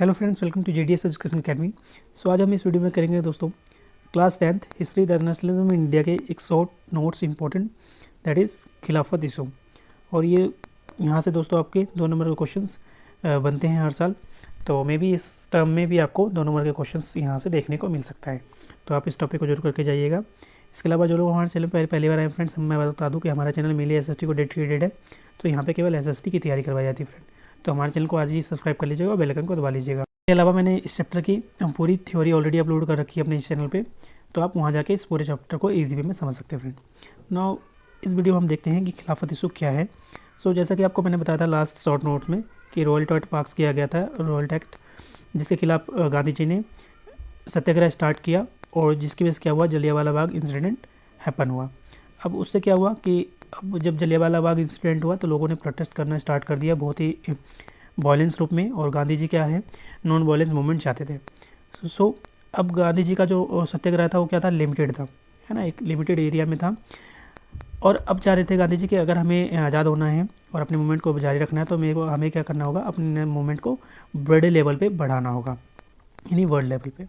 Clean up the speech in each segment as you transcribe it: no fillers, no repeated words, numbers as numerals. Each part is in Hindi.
Hello friends, welcome to JDS education academy. So आज हम इस वीडियो में करेंगे दोस्तों class 10th history the nationalism in India के एक short notes important that is Khilafat issue. और ये यहाँ से दोस्तों आपके 2 नंबर के क्वेश्चंस बनते हैं हर साल, तो मे बी इस टर्म में भी आपको 2 नंबर के क्वेश्चंस यहाँ से देखने को मिल सकता है। तो आप इस टॉपिक को जरूर करके जाइएगा। इसके अलावा जो लोग हमारे चैनल पर पहली बार आए फ्रेंड्स, मैं बता दूँ कि हमारा चैनल मेनली SST को डेडिकेटेड है, तो यहाँ पे केवल SST की तैयारी करवाई जाती है फ्रेंड। तो हमारे चैनल को आज ही सब्सक्राइब कर लीजिएगा और बेल आइकन को दबा लीजिएगा। इसके अलावा मैंने इस चैप्टर की पूरी थ्योरी ऑलरेडी अपलोड कर रखी है अपने इस चैनल पे, तो आप वहाँ जाके इस पूरे चैप्टर को ईजी वे में समझ सकते हैं फ्रेंड। नाउ इस वीडियो में हम देखते हैं कि खिलाफत इशू क्या है। सो जैसा कि आपको मैंने बताया था लास्ट शॉर्ट नोट्स में कि रॉयल्टी एक्ट पास किया गया था, रॉयल्टी एक्ट, जिसके खिलाफ गांधी जी ने सत्याग्रह स्टार्ट किया और जिसकी वजह से क्या हुआ, जलियांवाला बाग इंसिडेंट हैपन हुआ। अब उससे क्या हुआ कि अब जब जलियांवाला बाग इंसिडेंट हुआ तो लोगों ने प्रोटेस्ट करना स्टार्ट कर दिया बहुत ही वॉयलेंस रूप में, और गांधी जी क्या है, नॉन वॉयलेंस मूवमेंट चाहते थे। सो अब गांधी जी का जो सत्याग्रह था वो क्या था, लिमिटेड था, है ना, एक लिमिटेड एरिया में था। और अब चाह रहे थे गांधी जी कि अगर हमें आज़ाद होना है और अपने मूवमेंट को जारी रखना है तो हमें क्या करना होगा, अपने मूवमेंट को बड़े लेवल पे बढ़ाना होगा, यानी वर्ल्ड लेवल पे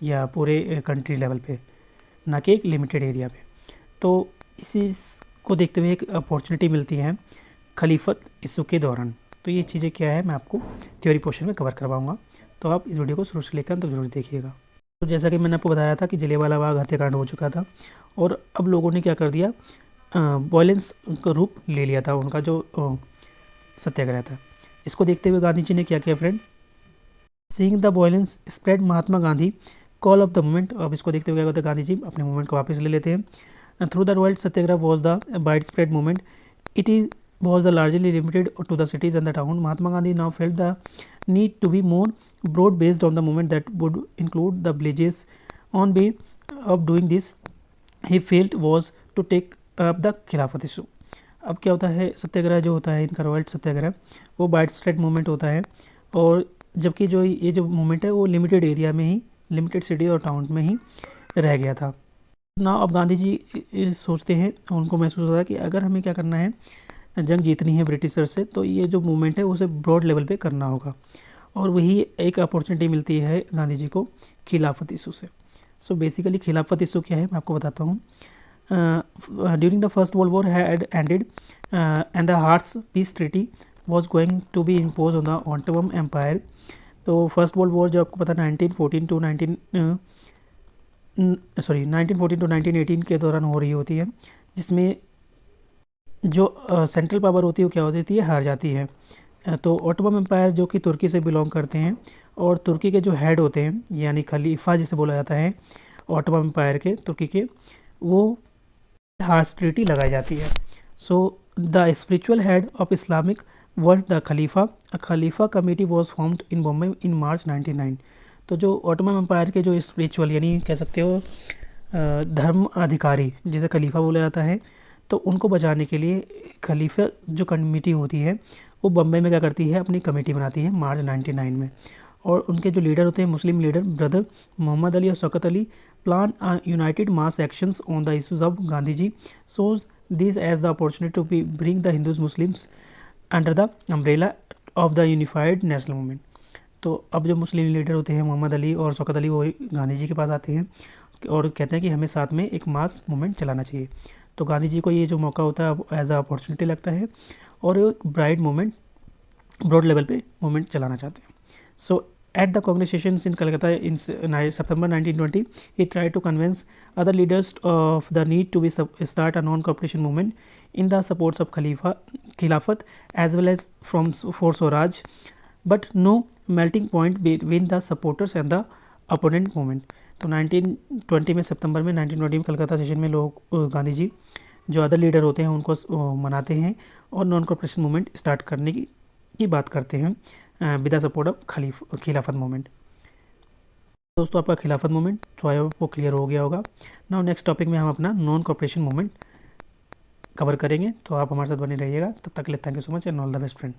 या पूरे कंट्री लेवल पे, ना कि एक लिमिटेड एरिया पे। तो इसी को देखते हुए एक अपॉर्चुनिटी मिलती है खलीफत इशू के दौरान। तो ये चीज़ें क्या है मैं आपको थ्योरी पोर्शन में कवर करवाऊंगा, तो आप इस वीडियो को शुरू से लेकर अंत तक जरूर देखिएगा। तो जैसा कि मैंने आपको बताया था कि जलियांवाला बाग हत्याकांड हो चुका था और अब लोगों ने क्या कर दिया, वॉयलेंस का रूप ले लिया था उनका जो सत्याग्रह था। इसको देखते हुए गांधी जी ने क्या किया friend, seeing the violence spread Mahatma Gandhi call of the movement. अब इसको देखते हुए क्या करते हैं, गांधी जी अपने मूवमेंट को वापस ले लेते हैं। Through the world Satyagraha was the wide spread movement, it is was the largely limited to the cities and the town. Mahatma Gandhi now felt the need to be more broad based on the movement that would include the villages. On way of doing this, he felt was to take up the खिलाफत इशू। अब क्या होता है, सत्याग्रह जो होता है इनका रॉयल सत्याग्रह वो वाइड स्प्रेड मूवमेंट होता है, और जबकि जो ये जो मूवमेंट है वो लिमिटेड एरिया में ही, लिमिटेड सिटी और टाउन में ही रह गया था ना। अब गांधी जी सोचते हैं, उनको महसूस होता है कि अगर हमें क्या करना है, जंग जीतनी है ब्रिटिशर से, तो ये जो मूवमेंट है उसे ब्रॉड लेवल पे करना होगा, और वही एक अपॉर्चुनिटी मिलती है गांधी जी को खिलाफत इशू से। सो बेसिकली खिलाफत इशू क्या है मैं आपको बताता हूँ। During the first world war had ended and the hearts peace treaty was going to be impose on the Ottoman empire. तो फर्स्ट वर्ल्ड वॉर जो आपको पता 1914 टू 1918 के दौरान हो रही होती है, जिसमें जो सेंट्रल पावर होती है वो क्या होती है, हार जाती है। तो ऑटोमन एम्पायर जो कि तुर्की से बिलोंग करते हैं, और तुर्की के जो हेड होते हैं यानी खलीफा जिसे बोला जाता है ऑटोमन एम्पायर के, तुर्की के, वो हार्स ट्रीटी लगाई जाती है। So the spiritual head of Islamic world the Khalifa, a Khalifa committee was formed in Bombay in March 1999। तो जो ऑटोमन एम्पायर के जो स्पिरिचुअल यानी कह सकते हो धर्म अधिकारी जिसे खलीफा बोला जाता है, तो उनको बचाने के लिए खलीफा जो कमेटी होती है वो बम्बई में क्या करती है, अपनी कमेटी बनाती है मार्च 99 में। और उनके जो लीडर होते हैं, Muslim leader brother Mohammad Ali और Shaukat Ali, plan united mass actions on the issues of Gandhi ji, saw this as the opportunity to be bring the Hindus Muslims under the umbrella of the unified national movement. तो अब जो मुस्लिम लीडर होते हैं मोहम्मद अली और शौकत अली, वो गांधी जी के पास आते हैं और कहते हैं कि हमें साथ में एक मास मूवमेंट चलाना चाहिए। तो गांधी जी को ये जो मौका होता है एज अ अपॉर्चुनिटी लगता है, और एक ब्राइट मूवमेंट, ब्रॉड लेवल पे मूवमेंट चलाना चाहते हैं। So at the Congress sessions in Calcutta in September 1920, he tried to convince other leaders of the need to be start a non-cooperation movement in the supports of Khilafat as well as for Swaraj, but no melting point between the supporters and the opponent movement। तो 1920 में, सितंबर में 1920 में कलकत्ता सेशन में लोग गांधी जी जो अदर लीडर होते हैं उनको मनाते हैं और नॉन कॉर्पोरेशन मूवमेंट स्टार्ट करने की बात करते हैं विद द सपोर्ट ऑफ खिलाफत मूवमेंट। दोस्तों आपका खिलाफत मूवमेंट जो है वो क्लियर हो गया होगा। नाउ नेक्स्ट टॉपिक में हम अपना नॉन कॉर्पोरेशन मूवमेंट कवर करेंगे, तो आप हमारे साथ बने रहिएगा। तब तक के लिए thank you so much and all the best friend.